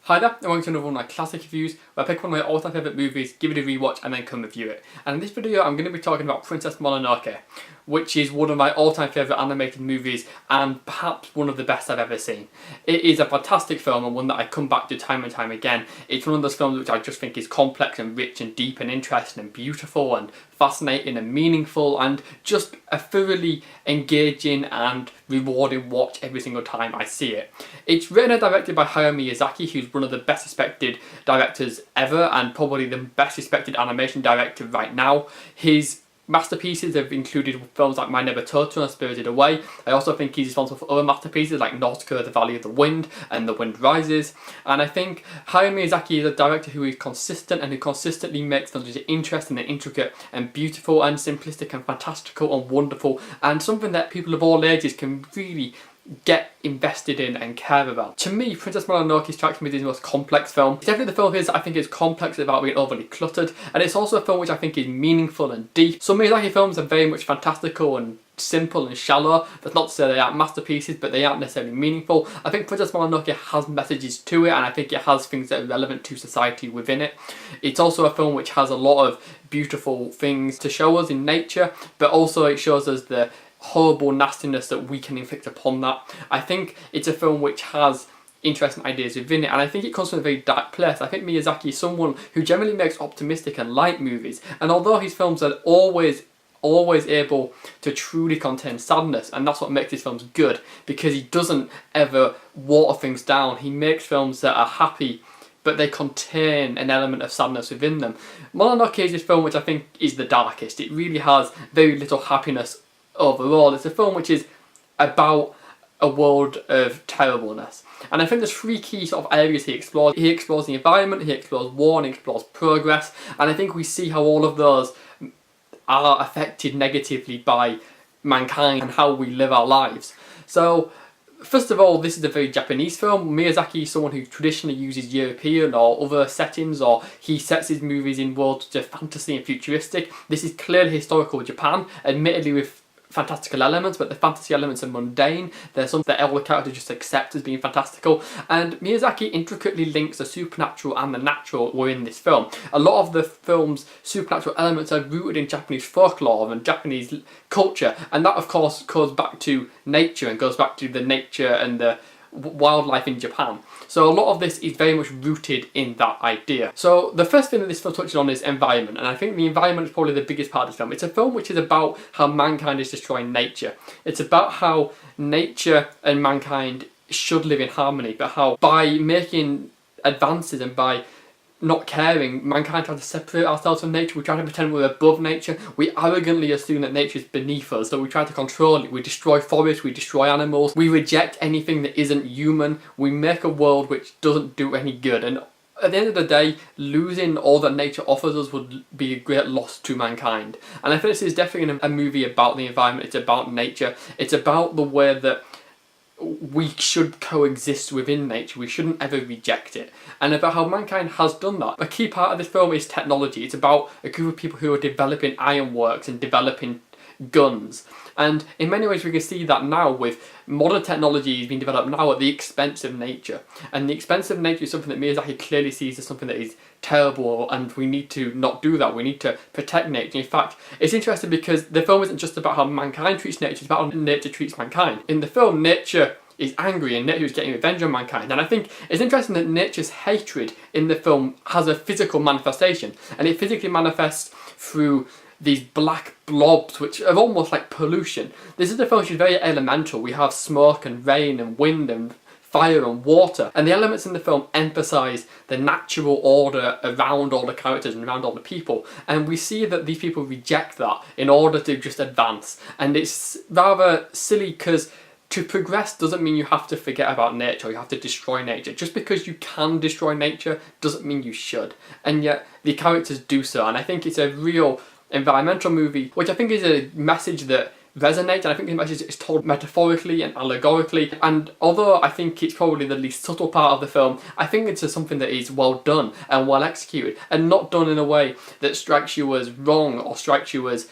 Hi there, and welcome to another one of my classic reviews where I pick one of my all-time favourite movies, give it a rewatch and then come review it. And in this video I'm going to be talking about Princess Mononoke, which is one of my all-time favourite animated movies and perhaps one of the best I've ever seen. It is a fantastic film and one that I come back to time and time again. It's one of those films which I just think is complex and rich and deep and interesting and beautiful and fascinating and meaningful and just a thoroughly engaging and rewarding watch every single time I see it. It's written and directed by Hayao Miyazaki, who's one of the best respected directors ever and probably the best respected animation director right now. His masterpieces have included films like My Neighbor Totoro and Spirited Away. I also think he's responsible for other masterpieces like Nausicaa, The Valley of the Wind and The Wind Rises. And I think Hayao Miyazaki is a director who is consistent and who consistently makes films which are interesting and intricate and beautiful and simplistic and fantastical and wonderful and something that people of all ages can really get invested in and care about. To me, Princess Mononoke strikes me as the most complex film. It's definitely the film here that I think is complex without being overly cluttered, and it's also a film which I think is meaningful and deep. Some Miyazaki films are very much fantastical and simple and shallow. That's not to say they aren't masterpieces, but they aren't necessarily meaningful. I think Princess Mononoke has messages to it, and I think it has things that are relevant to society within it. It's also a film which has a lot of beautiful things to show us in nature, but also it shows us the horrible nastiness that we can inflict upon that. I think it's a film which has interesting ideas within it, and I think it comes from a very dark place. I think Miyazaki is someone who generally makes optimistic and light movies, and although his films are always able to truly contain sadness, and that's what makes his films good, because he doesn't ever water things down. He makes films that are happy but they contain an element of sadness within them. Mononoke is this film which I think is the darkest. It really has very little happiness overall. It's a film which is about a world of terribleness. And I think there's three key sort of areas he explores. He explores the environment, he explores war, and he explores progress. And I think we see how all of those are affected negatively by mankind and how we live our lives. So, first of all, this is a very Japanese film. Miyazaki is someone who traditionally uses European or other settings, or he sets his movies in worlds which are fantasy and futuristic. This is clearly historical Japan, admittedly with fantastical elements, but the fantasy elements are mundane. There's something that all the characters just accept as being fantastical, and Miyazaki intricately links the supernatural and the natural within this film. A lot of the film's supernatural elements are rooted in Japanese folklore and Japanese culture, and that of course goes back to nature and goes back to the nature and the wildlife in Japan. So a lot of this is very much rooted in that idea. So the first thing that this film touches on is environment, and I think the environment is probably the biggest part of this film. It's a film which is about how mankind is destroying nature. It's about how nature and mankind should live in harmony, but how by making advances and by not caring, mankind tries to separate ourselves from nature. We try to pretend we're above nature. We arrogantly assume that nature is beneath us, so we try to control it. We destroy forests, we destroy animals, we reject anything that isn't human. We make a world which doesn't do any good, and at the end of the day, losing all that nature offers us would be a great loss to mankind. And I think this is definitely a movie about the environment. It's about nature. It's about the way that we should coexist within nature. We shouldn't ever reject it, and about how mankind has done that. A key part of this film is technology. It's about a group of people who are developing ironworks and developing guns, and in many ways we can see that now with modern technology being developed now at the expense of nature, and the expense of nature is something that Miyazaki clearly sees as something that is terrible, and we need to not do that. We need to protect nature. In fact, it's interesting because the film isn't just about how mankind treats nature, it's about how nature treats mankind. In the film, nature is angry and nature is getting revenge on mankind, and I think it's interesting that nature's hatred in the film has a physical manifestation, and it physically manifests through these black blobs which are almost like pollution. This is a film which is very elemental. We have smoke and rain and wind and fire and water, and the elements in the film emphasise the natural order around all the characters and around all the people, and we see that these people reject that in order to just advance. And it's rather silly because to progress doesn't mean you have to forget about nature or you have to destroy nature. Just because you can destroy nature doesn't mean you should, and yet the characters do so. And I think it's a real environmental movie, which I think is a message that resonates, and I think the message is told metaphorically and allegorically, and although I think it's probably the least subtle part of the film, I think it's something that is well done and well executed, and not done in a way that strikes you as wrong or strikes you as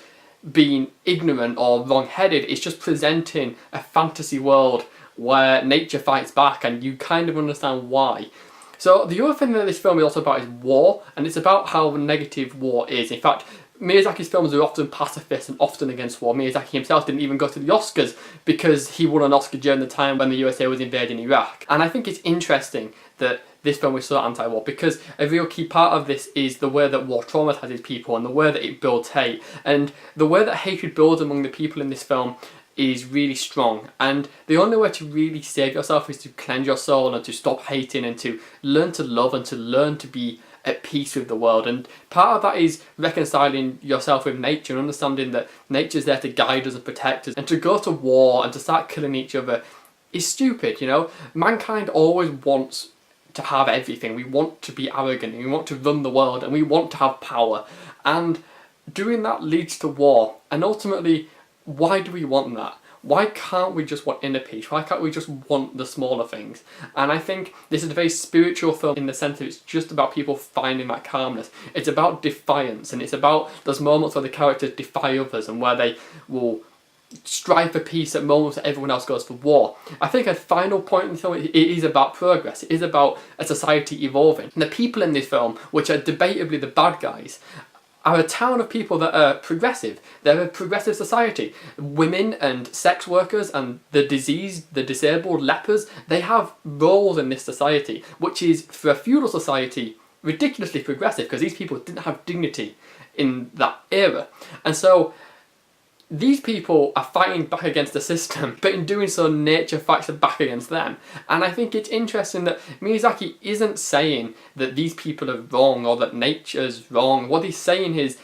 being ignorant or wrong-headed. It's just presenting a fantasy world where nature fights back, and you kind of understand why. So the other thing that this film is also about is war, and it's about how negative war is. In fact, Miyazaki's films are often pacifist and often against war. Miyazaki himself didn't even go to the Oscars because he won an Oscar during the time when the USA was invading Iraq. And I think it's interesting that this film is so anti-war, because a real key part of this is the way that war traumatizes people and the way that it builds hate. And the way that hatred builds among the people in this film is really strong, and the only way to really save yourself is to cleanse your soul and to stop hating and to learn to love and to learn to be at peace with the world. And part of that is reconciling yourself with nature and understanding that nature's there to guide us and protect us, and to go to war and to start killing each other is stupid, you know? Mankind always wants to have everything. We want to be arrogant and we want to run the world and we want to have power, and doing that leads to war. And ultimately, why do we want that? Why can't we just want inner peace? Why can't we just want the smaller things? And I think this is a very spiritual film in the sense that it's just about people finding that calmness. It's about defiance, and it's about those moments where the characters defy others and where they will strive for peace at moments that everyone else goes for war. I think a final point in the film, it is about progress. It is about a society evolving. And the people in this film, which are debatably the bad guys, are a town of people that are progressive. They're a progressive society. Women and sex workers and the diseased, the disabled, lepers, they have roles in this society, which is, for a feudal society, ridiculously progressive, because these people didn't have dignity in that era. And so these people are fighting back against the system, but in doing so, nature fights back against them. And I think it's interesting that Miyazaki isn't saying that these people are wrong or that nature's wrong. What he's saying is,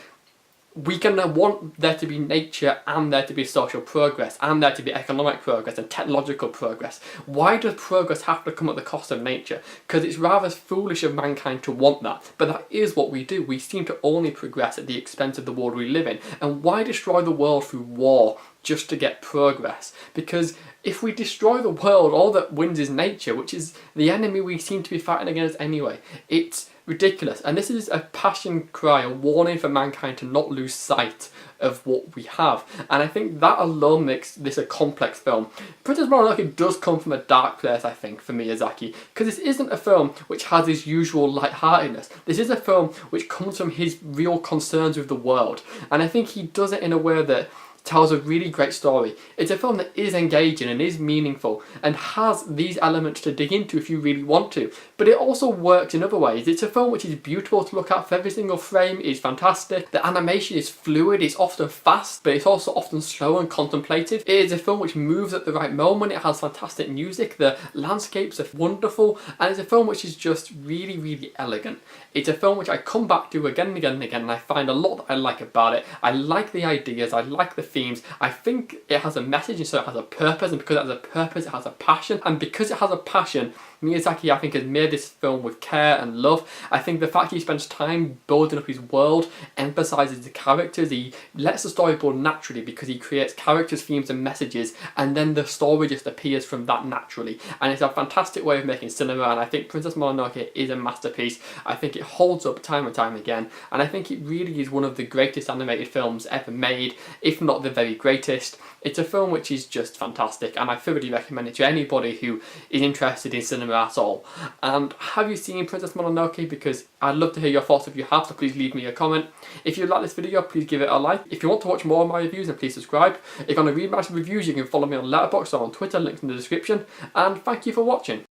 we can want there to be nature and there to be social progress and there to be economic progress and technological progress. Why does progress have to come at the cost of nature? Because it's rather foolish of mankind to want that, but that is what we do. We seem to only progress at the expense of the world we live in. And why destroy the world through war just to get progress? Because if we destroy the world, all that wins is nature, which is the enemy we seem to be fighting against anyway. It's ridiculous, and this is a passion cry, a warning for mankind to not lose sight of what we have. And I think that alone makes this a complex film. Princess Mononoke does come from a dark place, I think, for Miyazaki, because this isn't a film which has his usual lightheartedness. This is a film which comes from his real concerns with the world, and I think he does it in a way that tells a really great story. It's a film that is engaging and is meaningful and has these elements to dig into if you really want to, but it also works in other ways. It's a film which is beautiful to look at. For every single frame is fantastic. The animation is fluid, it's often fast, but it's also often slow and contemplative. It is a film which moves at the right moment. It has fantastic music, the landscapes are wonderful, and it's a film which is just really, really elegant. It's a film which I come back to again and again and again, and I find a lot that I like about it. I like the ideas, I like the themes. I think it has a message, and so it has a purpose, and because it has a purpose, it has a passion, and because it has a passion, Miyazaki, I think, has made this film with care and love. I think the fact he spends time building up his world, emphasises the characters, he lets the story build naturally because he creates characters, themes and messages, and then the story just appears from that naturally. And it's a fantastic way of making cinema, and I think Princess Mononoke is a masterpiece. I think it holds up time and time again, and I think it really is one of the greatest animated films ever made, if not the very greatest. It's a film which is just fantastic, and I thoroughly recommend it to anybody who is interested in cinema at all. And have you seen Princess Mononoke? Because I'd love to hear your thoughts if you have, so please leave me a comment. If you like this video, please give it a like. If you want to watch more of my reviews, then please subscribe. If you want to read my reviews, you can follow me on Letterboxd or on Twitter, links in the description. And thank you for watching.